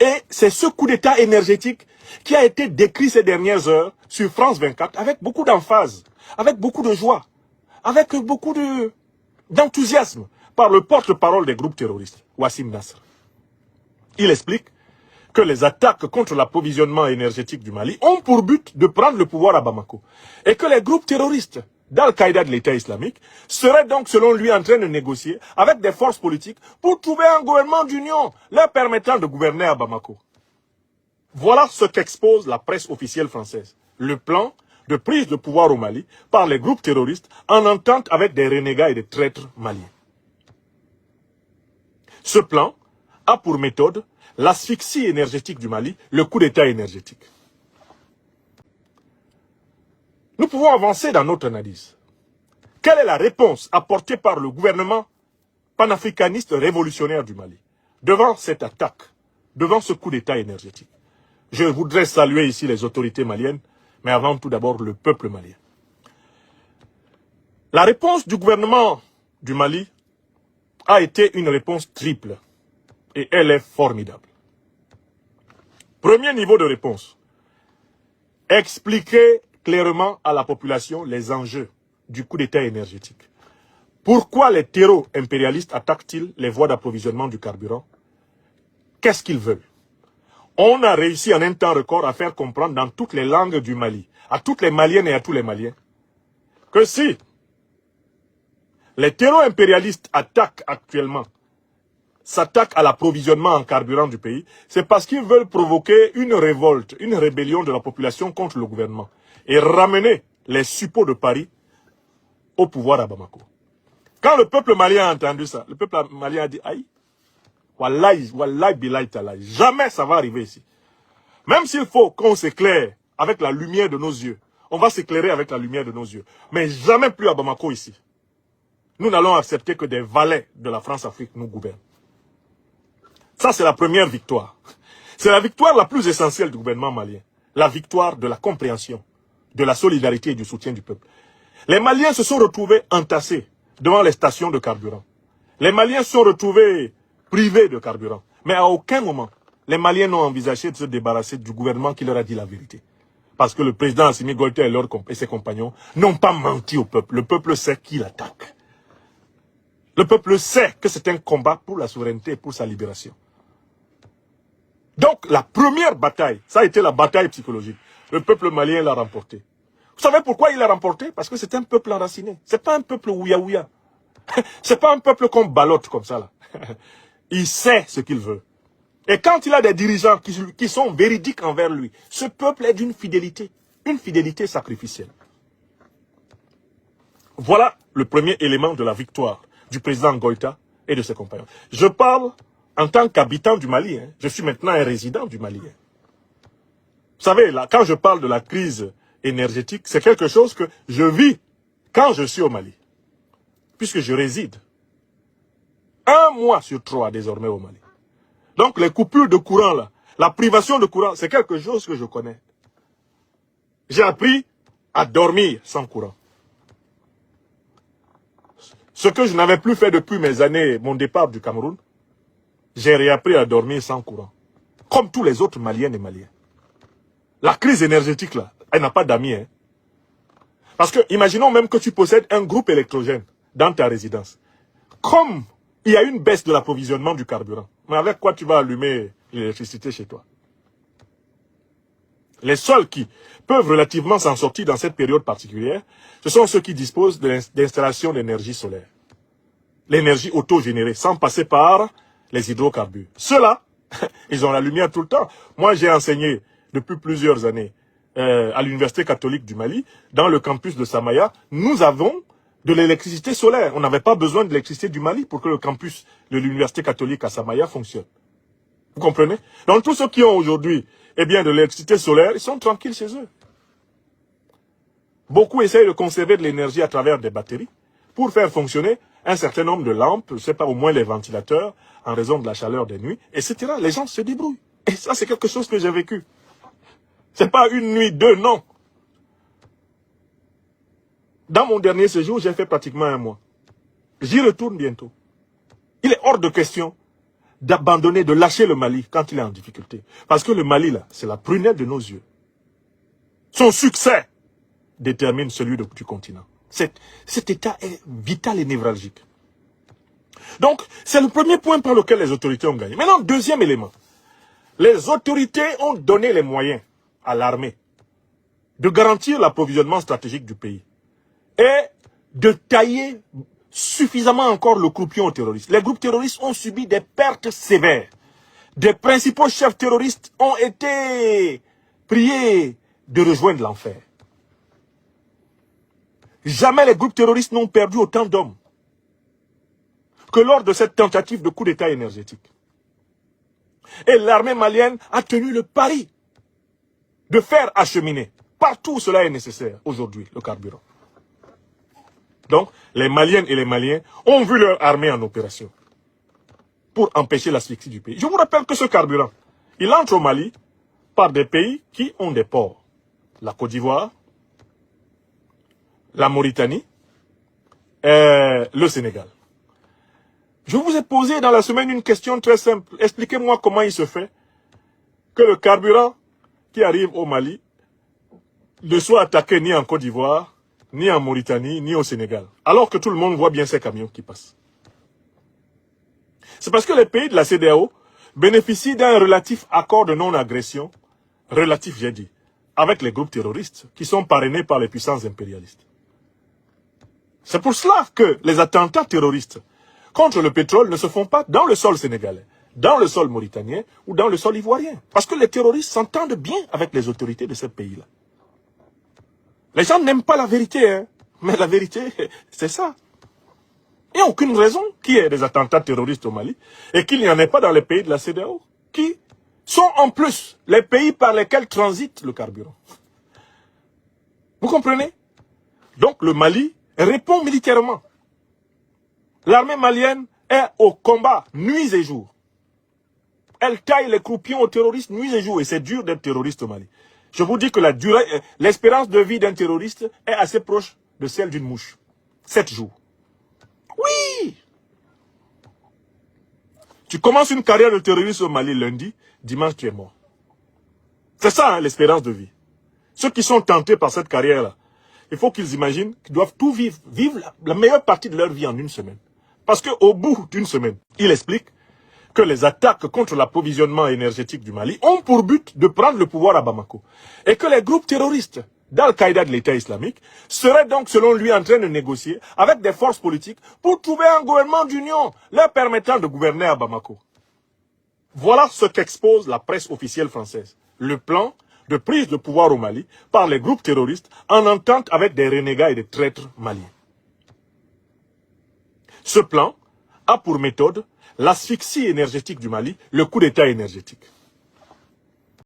Et c'est ce coup d'État énergétique qui a été décrit ces dernières heures sur France 24 avec beaucoup d'emphase, avec beaucoup de joie, avec beaucoup d'enthousiasme par le porte-parole des groupes terroristes, Wassim Nasr. Il explique que les attaques contre l'approvisionnement énergétique du Mali ont pour but de prendre le pouvoir à Bamako. Et que les groupes terroristes d'Al-Qaïda de l'État islamique seraient donc, selon lui, en train de négocier avec des forces politiques pour trouver un gouvernement d'union leur permettant de gouverner à Bamako. Voilà ce qu'expose la presse officielle française. Le plan de prise de pouvoir au Mali par les groupes terroristes en entente avec des renégats et des traîtres maliens. Ce plan a pour méthode l'asphyxie énergétique du Mali, le coup d'État énergétique. Nous pouvons avancer dans notre analyse. Quelle est la réponse apportée par le gouvernement panafricaniste révolutionnaire du Mali devant cette attaque, devant ce coup d'État énergétique? Je voudrais saluer ici les autorités maliennes, mais avant tout d'abord le peuple malien. La réponse du gouvernement du Mali a été une réponse triple. Et elle est formidable. Premier niveau de réponse. Expliquer clairement à la population les enjeux du coup d'État énergétique. Pourquoi les terreaux impérialistes attaquent-ils les voies d'approvisionnement du carburant? Qu'est-ce qu'ils veulent? On a réussi en un temps record à faire comprendre dans toutes les langues du Mali, à toutes les Maliennes et à tous les Maliens, que si les terreaux impérialistes s'attaquent à l'approvisionnement en carburant du pays, c'est parce qu'ils veulent provoquer une révolte, une rébellion de la population contre le gouvernement et ramener les suppôts de Paris au pouvoir à Bamako. Quand le peuple malien a entendu ça, le peuple malien a dit « Aïe, wallahi, wallahi, billahi, talahi, jamais ça va arriver ici. » Même s'il faut qu'on s'éclaire avec la lumière de nos yeux, on va s'éclairer avec la lumière de nos yeux, mais jamais plus à Bamako ici. Nous n'allons accepter que des valets de la France-Afrique nous gouvernent. Ça, c'est la première victoire. C'est la victoire la plus essentielle du gouvernement malien. La victoire de la compréhension, de la solidarité et du soutien du peuple. Les Maliens se sont retrouvés entassés devant les stations de carburant. Les Maliens se sont retrouvés privés de carburant. Mais à aucun moment, les Maliens n'ont envisagé de se débarrasser du gouvernement qui leur a dit la vérité. Parce que le président Assimi Goïta et ses compagnons n'ont pas menti au peuple. Le peuple sait qui l'attaque. Le peuple sait que c'est un combat pour la souveraineté et pour sa libération. Donc, la première bataille, ça a été la bataille psychologique. Le peuple malien l'a remporté. Vous savez pourquoi il l'a remporté? Parce que c'est un peuple enraciné. C'est pas un peuple ouïa-ouïa. C'est pas un peuple qu'on ballotte comme ça, là. Il sait ce qu'il veut. Et quand il a des dirigeants qui sont véridiques envers lui, ce peuple est d'une fidélité. Une fidélité sacrificielle. Voilà le premier élément de la victoire du président Goïta et de ses compagnons. Je parle en tant qu'habitant du Mali. Je suis maintenant un résident du Mali. Vous savez, là, quand je parle de la crise énergétique, c'est quelque chose que je vis quand je suis au Mali. Puisque je réside 1 mois sur 3 désormais au Mali. Donc les coupures de courant, là, la privation de courant, c'est quelque chose que je connais. J'ai appris à dormir sans courant. Ce que je n'avais plus fait depuis mes années, mon départ du Cameroun, j'ai réappris à dormir sans courant. Comme tous les autres Maliennes et Maliens. La crise énergétique, là, elle n'a pas d'amis. Parce que, imaginons même que tu possèdes un groupe électrogène dans ta résidence. Comme il y a une baisse de l'approvisionnement du carburant, mais avec quoi tu vas allumer l'électricité chez toi? Les seuls qui peuvent relativement s'en sortir dans cette période particulière, ce sont ceux qui disposent d'installations d'énergie solaire. L'énergie autogénérée, sans passer par les hydrocarbures. Ceux-là, ils ont la lumière tout le temps. Moi, j'ai enseigné depuis plusieurs années à l'Université catholique du Mali, dans le campus de Samaya. Nous avons de l'électricité solaire. On n'avait pas besoin de l'électricité du Mali pour que le campus de l'Université catholique à Samaya fonctionne. Vous comprenez? Donc tous ceux qui ont aujourd'hui de l'électricité solaire, ils sont tranquilles chez eux. Beaucoup essayent de conserver de l'énergie à travers des batteries pour faire fonctionner un certain nombre de lampes, je ne sais pas, au moins les ventilateurs, en raison de la chaleur des nuits, etc. Les gens se débrouillent. Et ça, c'est quelque chose que j'ai vécu. Ce n'est pas une nuit, 2, non. Dans mon dernier séjour, j'ai fait pratiquement 1 mois. J'y retourne bientôt. Il est hors de question d'abandonner, de lâcher le Mali quand il est en difficulté. Parce que le Mali, là, c'est la prunelle de nos yeux. Son succès détermine celui du continent. Cet état est vital et névralgique. Donc, c'est le premier point par lequel les autorités ont gagné. Maintenant, deuxième élément. Les autorités ont donné les moyens à l'armée de garantir l'approvisionnement stratégique du pays et de tailler suffisamment encore le croupion aux terroristes. Les groupes terroristes ont subi des pertes sévères. Des principaux chefs terroristes ont été priés de rejoindre l'enfer. Jamais les groupes terroristes n'ont perdu autant d'hommes que lors de cette tentative de coup d'État énergétique. Et l'armée malienne a tenu le pari de faire acheminer partout où cela est nécessaire aujourd'hui le carburant. Donc, les Maliennes et les Maliens ont vu leur armée en opération pour empêcher l'asphyxie du pays. Je vous rappelle que ce carburant, il entre au Mali par des pays qui ont des ports. La Côte d'Ivoire, la Mauritanie et le Sénégal. Je vous ai posé dans la semaine une question très simple. Expliquez-moi comment il se fait que le carburant qui arrive au Mali ne soit attaqué ni en Côte d'Ivoire, ni en Mauritanie, ni au Sénégal. Alors que tout le monde voit bien ces camions qui passent. C'est parce que les pays de la CEDEAO bénéficient d'un relatif accord de non-agression, relatif j'ai dit, avec les groupes terroristes qui sont parrainés par les puissances impérialistes. C'est pour cela que les attentats terroristes contre le pétrole ne se font pas dans le sol sénégalais, dans le sol mauritanien ou dans le sol ivoirien. Parce que les terroristes s'entendent bien avec les autorités de ces pays-là. Les gens n'aiment pas la vérité, hein, mais la vérité, c'est ça. Il n'y a aucune raison qu'il y ait des attentats terroristes au Mali et qu'il n'y en ait pas dans les pays de la CEDEAO, qui sont en plus les pays par lesquels transite le carburant. Vous comprenez? Donc le Mali répond militairement. L'armée malienne est au combat nuit et jour. Elle taille les croupions aux terroristes nuit et jour. Et c'est dur d'être terroriste au Mali. Je vous dis que l'espérance de vie d'un terroriste est assez proche de celle d'une mouche. 7 jours. Oui! Tu commences une carrière de terroriste au Mali lundi, dimanche tu es mort. C'est ça, hein, l'espérance de vie. Ceux qui sont tentés par cette carrière-là, il faut qu'ils imaginent qu'ils doivent tout vivre la meilleure partie de leur vie en une semaine. Parce qu'au bout d'une semaine, il explique que les attaques contre l'approvisionnement énergétique du Mali ont pour but de prendre le pouvoir à Bamako. Et que les groupes terroristes d'Al-Qaïda de l'État islamique seraient donc, selon lui, en train de négocier avec des forces politiques pour trouver un gouvernement d'union leur permettant de gouverner à Bamako. Voilà ce qu'expose la presse officielle française. Le plan de prise de pouvoir au Mali par les groupes terroristes en entente avec des renégats et des traîtres maliens. Ce plan a pour méthode l'asphyxie énergétique du Mali, le coup d'État énergétique.